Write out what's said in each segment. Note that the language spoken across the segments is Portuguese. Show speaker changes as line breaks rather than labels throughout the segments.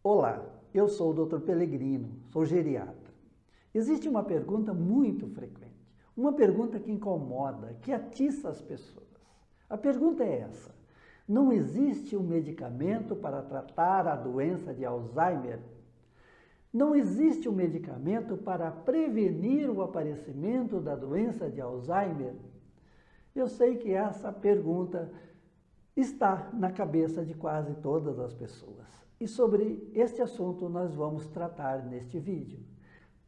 Olá, eu sou o Dr. Pellegrino, sou geriatra. Existe uma pergunta muito frequente, uma pergunta que incomoda, que atiça as pessoas. A pergunta é essa: não existe um medicamento para tratar a doença de Alzheimer? Não existe um medicamento para prevenir o aparecimento da doença de Alzheimer? Eu sei que essa pergunta está na cabeça de quase todas as pessoas. E sobre este assunto nós vamos tratar neste vídeo.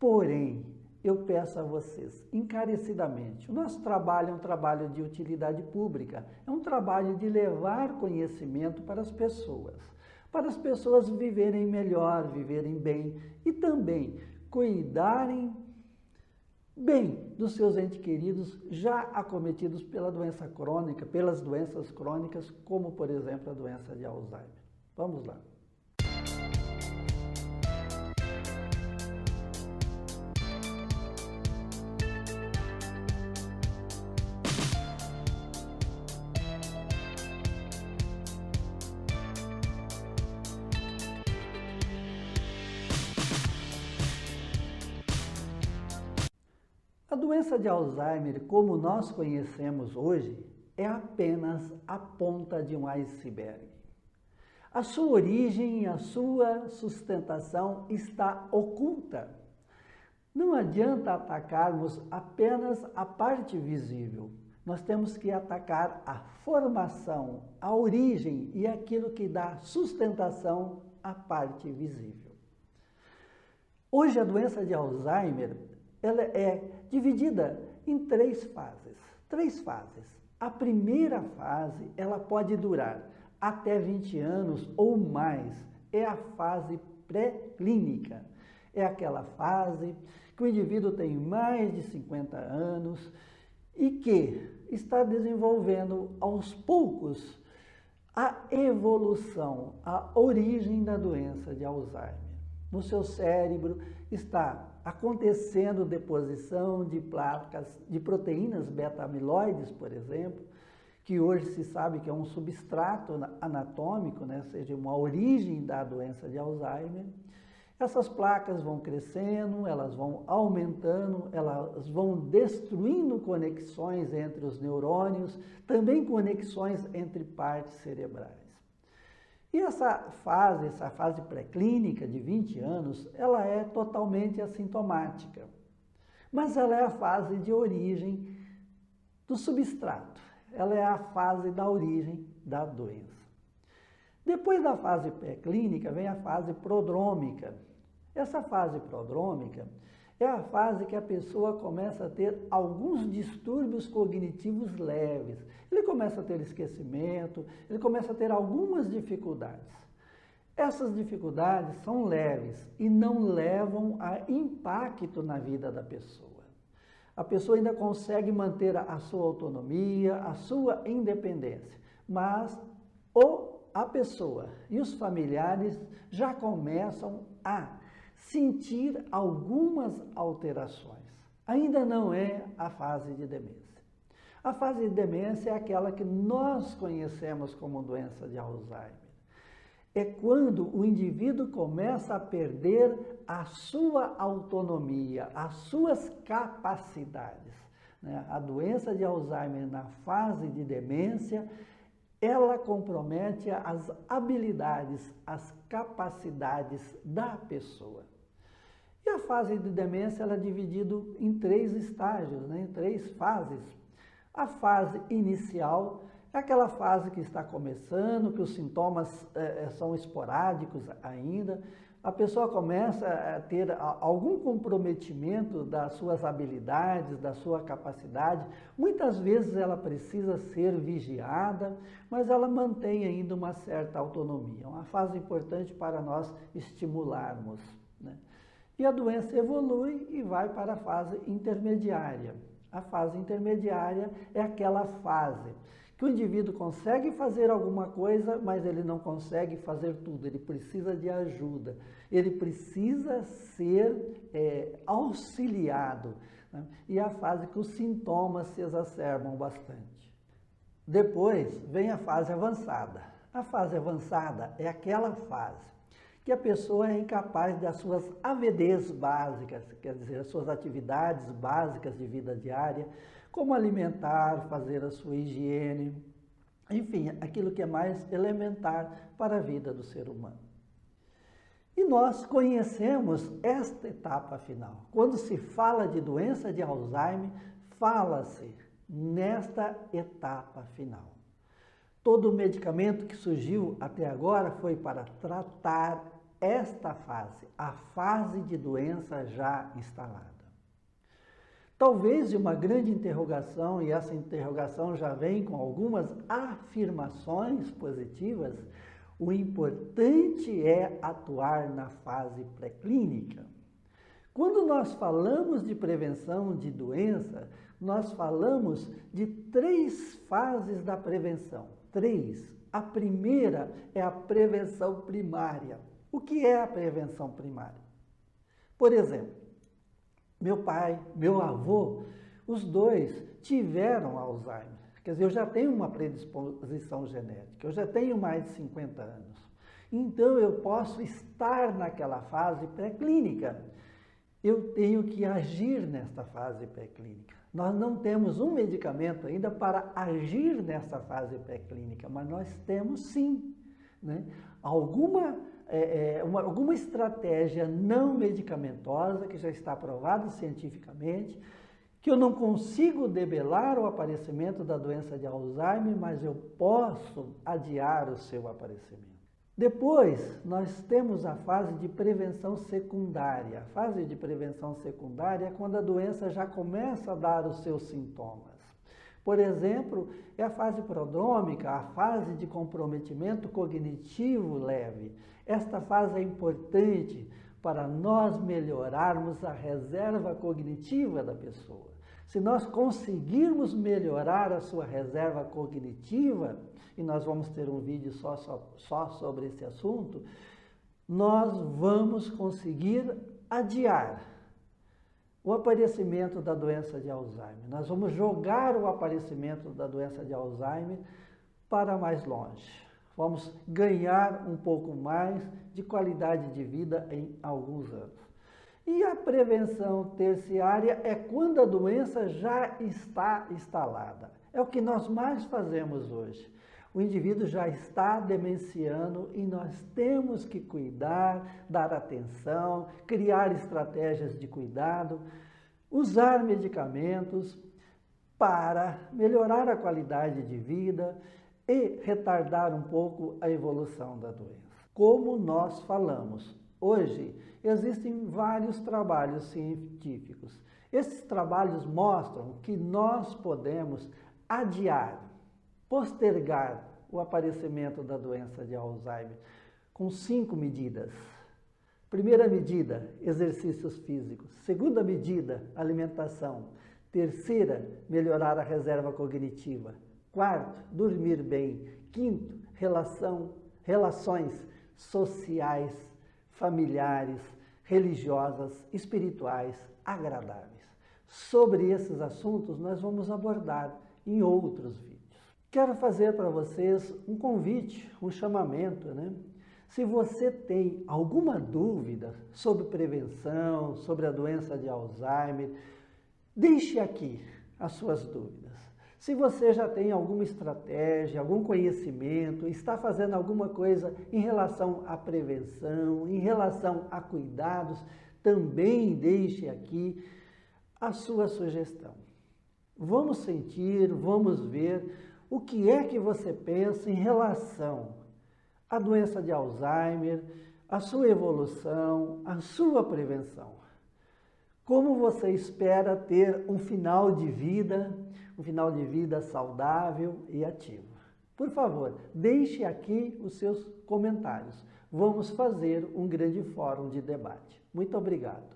Porém, eu peço a vocês, encarecidamente, o nosso trabalho é um trabalho de utilidade pública, é um trabalho de levar conhecimento para as pessoas viverem melhor, viverem bem e também cuidarem bem dos seus entes queridos já acometidos pela doença crônica, pelas doenças crônicas, como por exemplo a doença de Alzheimer. Vamos lá. A doença de Alzheimer, como nós conhecemos hoje, é apenas a ponta de um iceberg. A sua origem e a sua sustentação está oculta. Não adianta atacarmos apenas a parte visível. Nós temos que atacar a formação, a origem e aquilo que dá sustentação à parte visível. Hoje a doença de Alzheimer ela é dividida em três fases. A primeira fase, ela pode durar até 20 anos ou mais. É a fase pré-clínica. É aquela fase que o indivíduo tem mais de 50 anos e que está desenvolvendo aos poucos a evolução, a origem da doença de Alzheimer. No seu cérebro está acontecendo deposição de placas, de proteínas beta-amiloides, por exemplo, que hoje se sabe que é um substrato anatômico, né? Ou seja, uma origem da doença de Alzheimer. Essas placas vão crescendo, elas vão aumentando, elas vão destruindo conexões entre os neurônios, também conexões entre partes cerebrais. E essa fase pré-clínica de 20 anos, ela é totalmente assintomática. Mas ela é a fase de origem do substrato. Ela é a fase da origem da doença. Depois da fase pré-clínica vem a fase prodrômica. Essa fase prodrômica é a fase que a pessoa começa a ter alguns distúrbios cognitivos leves. Ele começa a ter esquecimento, ele começa a ter algumas dificuldades. Essas dificuldades são leves e não levam a impacto na vida da pessoa. A pessoa ainda consegue manter a sua autonomia, a sua independência, mas a pessoa e os familiares já começam a sentir algumas alterações. Ainda não é a fase de demência. A fase de demência é aquela que nós conhecemos como doença de Alzheimer. É quando o indivíduo começa a perder a sua autonomia, as suas capacidades. A doença de Alzheimer na fase de demência, ela compromete as habilidades, as capacidades da pessoa. E a fase de demência ela é dividida em três estágios, em três fases. A fase inicial é aquela fase que está começando, que os sintomas são esporádicos ainda. A pessoa começa a ter algum comprometimento das suas habilidades, da sua capacidade. Muitas vezes ela precisa ser vigiada, mas ela mantém ainda uma certa autonomia. É uma fase importante para nós estimularmos, E a doença evolui e vai para a fase intermediária. A fase intermediária é aquela fase que o indivíduo consegue fazer alguma coisa, mas ele não consegue fazer tudo, ele precisa de ajuda, ele precisa ser auxiliado, E é a fase que os sintomas se exacerbam bastante. Depois vem a fase avançada. A fase avançada é aquela fase que a pessoa é incapaz das suas AVDs básicas, quer dizer, as suas atividades básicas de vida diária, como alimentar, fazer a sua higiene, enfim, aquilo que é mais elementar para a vida do ser humano. E nós conhecemos esta etapa final. Quando se fala de doença de Alzheimer, fala-se nesta etapa final. Todo o medicamento que surgiu até agora foi para tratar esta fase, a fase de doença já instalada. Talvez de uma grande interrogação, e essa interrogação já vem com algumas afirmações positivas, o importante é atuar na fase pré-clínica. Quando nós falamos de prevenção de doença, nós falamos de 3 fases da prevenção. 3. A primeira é a prevenção primária. O que é a prevenção primária? Por exemplo, meu pai, meu avô, os dois tiveram Alzheimer. Quer dizer, eu já tenho uma predisposição genética, eu já tenho mais de 50 anos. Então, eu posso estar naquela fase pré-clínica. Eu tenho que agir nesta fase pré-clínica. Nós não temos um medicamento ainda para agir nessa fase pré-clínica, mas nós temos sim, né? Alguma estratégia não medicamentosa que já está aprovada cientificamente, que eu não consigo debelar o aparecimento da doença de Alzheimer, mas eu posso adiar o seu aparecimento. Depois, nós temos a fase de prevenção secundária. A fase de prevenção secundária é quando a doença já começa a dar os seus sintomas. Por exemplo, é a fase prodrômica, a fase de comprometimento cognitivo leve. Esta fase é importante para nós melhorarmos a reserva cognitiva da pessoa. Se nós conseguirmos melhorar a sua reserva cognitiva, e nós vamos ter um vídeo só sobre esse assunto, nós vamos conseguir adiar o aparecimento da doença de Alzheimer. Nós vamos jogar o aparecimento da doença de Alzheimer para mais longe. Vamos ganhar um pouco mais de qualidade de vida em alguns anos. E a prevenção terciária é quando a doença já está instalada. É o que nós mais fazemos hoje. O indivíduo já está demenciando e nós temos que cuidar, dar atenção, criar estratégias de cuidado, usar medicamentos para melhorar a qualidade de vida e retardar um pouco a evolução da doença. Como nós falamos, hoje existem vários trabalhos científicos. Esses trabalhos mostram que nós podemos adiar, postergar o aparecimento da doença de Alzheimer com 5 medidas. Primeira medida, exercícios físicos. Segunda medida, alimentação. Terceira, melhorar a reserva cognitiva. Quarto, dormir bem. Quinto, relações sociais, familiares, religiosas, espirituais, agradáveis. Sobre esses assuntos nós vamos abordar em outros vídeos. Quero fazer para vocês um convite, um chamamento, né? Se você tem alguma dúvida sobre prevenção, sobre a doença de Alzheimer, deixe aqui as suas dúvidas. Se você já tem alguma estratégia, algum conhecimento, está fazendo alguma coisa em relação à prevenção, em relação a cuidados, também deixe aqui a sua sugestão. Vamos sentir, vamos ver o que é que você pensa em relação à doença de Alzheimer, a sua evolução, a sua prevenção. Como você espera ter um final de vida saudável e ativo? Por favor, deixe aqui os seus comentários. Vamos fazer um grande fórum de debate. Muito obrigado.